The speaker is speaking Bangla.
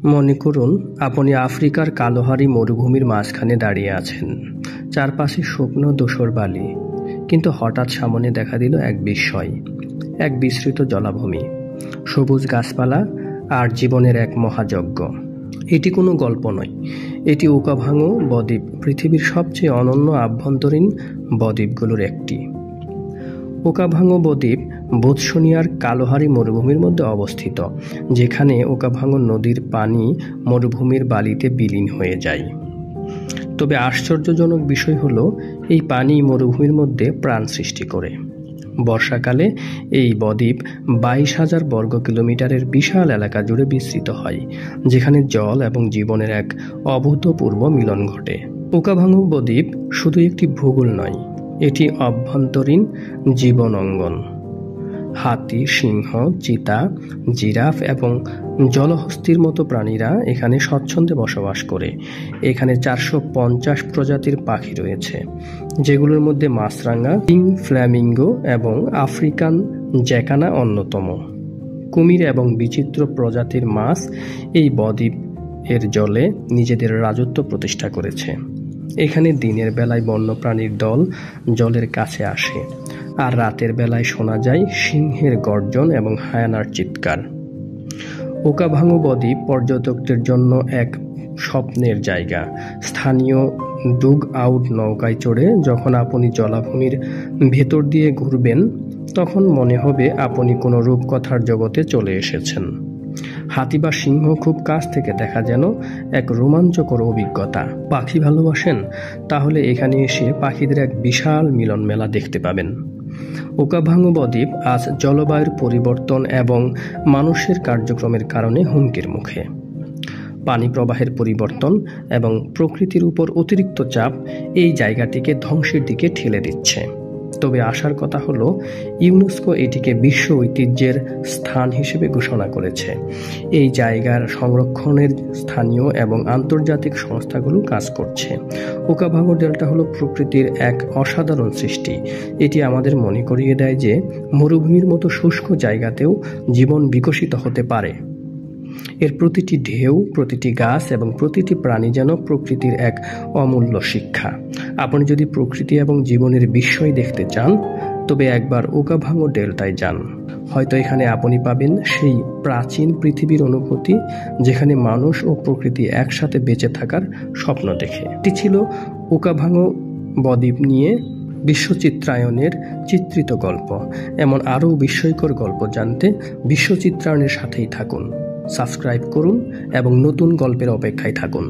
মনে করুন আপনি আফ্রিকার কালোহারি মরুভূমির মাঝখানে দাঁড়িয়ে আছেন। চারপাশে শুকনো ধূসর বালি, কিন্তু হঠাৎ সামনে দেখা দিল এক বিস্ময়, এক বিস্তৃত জলাভূমি, সবুজ গাছপালা আর জীবনের এক মহাযজ্ঞ। এটি কোনো গল্প নয়, এটি ওকাভাঙ্গো বদ্বীপ, পৃথিবীর সবচেয়ে অনন্য আভ্যন্তরীণ বদ্বীপগুলোর একটি। ওকাভাঙ্গো বদ্বীপ বোৎসনিয়ার কালোহারি মরুভূমির মধ্যে অবস্থিত, যেখানে ওকাভাঙ্গো নদীর পানি মরুভূমির বালিতে বিলীন হয়ে যায়। তবে আশ্চর্যজনক বিষয় হলো, এই পানি মরুভূমির মধ্যে প্রাণ সৃষ্টি করে। বর্ষাকালে এই বদ্বীপ 22,000 বর্গ কিলোমিটারের বিশাল এলাকা জুড়ে বিস্তৃত হয়, যেখানে জল এবং জীবনের এক অভূতপূর্ব মিলন ঘটে। ওকাভাঙ্গো বদ্বীপ শুধু একটি ভূগোল নয়, এটি অভ্যন্তরীণ জীবন অঙ্গন। হাতি, সিংহ, চিতা, জিরাফ এবং জলহস্তির মতো প্রাণীরা এখানে স্বচ্ছন্দে বসবাস করে। এখানে 450 প্রজাতির পাখি রয়েছে, যেগুলোর মধ্যে মাছরাঙা, কিং ফ্ল্যামিঙ্গো এবং আফ্রিকান জ্যাকানা অন্যতম। কুমির এবং বিচিত্র প্রজাতির মাছ এই বদ্বীপ এর জলে নিজেদের রাজত্ব প্রতিষ্ঠা করেছে। এখানে দিনের বেলায় বন্যপ্রাণীর দল জলের কাছে আসে, আর রাতের বেলায় শোনা যায় সিংহের গর্জন এবং হায়ানার চিৎকার। ওকাভাঙ্গো বদ্বীপ পর্যটকদের জন্য এক স্বপ্নের জায়গা। স্থানীয় ডুগ আউট নৌকায় চড়ে যখন আপনি জলাভূমির ভেতর দিয়ে ঘুরবেন, তখন মনে হবে আপনি কোনো রূপকথার জগতে চলে এসেছেন। হাতি বা সিংহ খুব কাছ থেকে দেখা যেন এক রোমাঞ্চকর অভিজ্ঞতা। পাখি ভালোবাসেন? তাহলে এখানে এসে পাখিদের এক বিশাল মিলন মেলা দেখতে পাবেন। ওকাভাঙ্গো বদ্বীপ আজ জলবায়ুর পরিবর্তন এবং মানুষের কার্যক্রমের কারণে হুমকির মুখে। পানি প্রবাহের পরিবর্তন এবং প্রকৃতির উপর অতিরিক্ত চাপ এই জায়গাটিকে ধ্বংসের দিকে ঠেলে দিচ্ছে। তবে আশার কথা হলো, ইউনেস্কো এটিকে বিশ্ব ঐতিহ্যের স্থান হিসেবে ঘোষণা করেছে। এই জায়গার সংরক্ষণের স্থানীয় এবং আন্তর্জাতিক সংস্থাগুলো কাজ করছে। ওকাভাঙ্গো ডেল্টা হলো প্রকৃতির এক অসাধারণ সৃষ্টি। এটি আমাদের মনে করিয়ে দেয় যে মরুভূমির মতো শুষ্ক জায়গাতেও জীবন বিকশিত হতে পারে। এর প্রতিটি ঢেউ, প্রতিটি গাছ এবং প্রতিটি প্রাণী যেন প্রকৃতির এক অমূল্য শিক্ষা। আপনি যদি প্রকৃতি এবং জীবনের বিস্ময় দেখতে চান, তবে একবার ওকাভাঙ্গো ডেল্টায় যান। হয়তো এখানে আপনি পাবেন সেই প্রাচীন পৃথিবীর অনুভূতি, যেখানে মানুষ ও প্রকৃতি একসাথে বেঁচে থাকার স্বপ্ন দেখে। এটি ছিল ওকাভাঙ্গো বদ্বীপ নিয়ে বিশ্বচিত্রায়নের চিত্রিত গল্প। এমন আরও বিস্ময়কর গল্প জানতে বিশ্বচিত্রায়নের সাথেই থাকুন। সাবস্ক্রাইব করুন এবং নতুন গল্পের অপেক্ষায় থাকুন।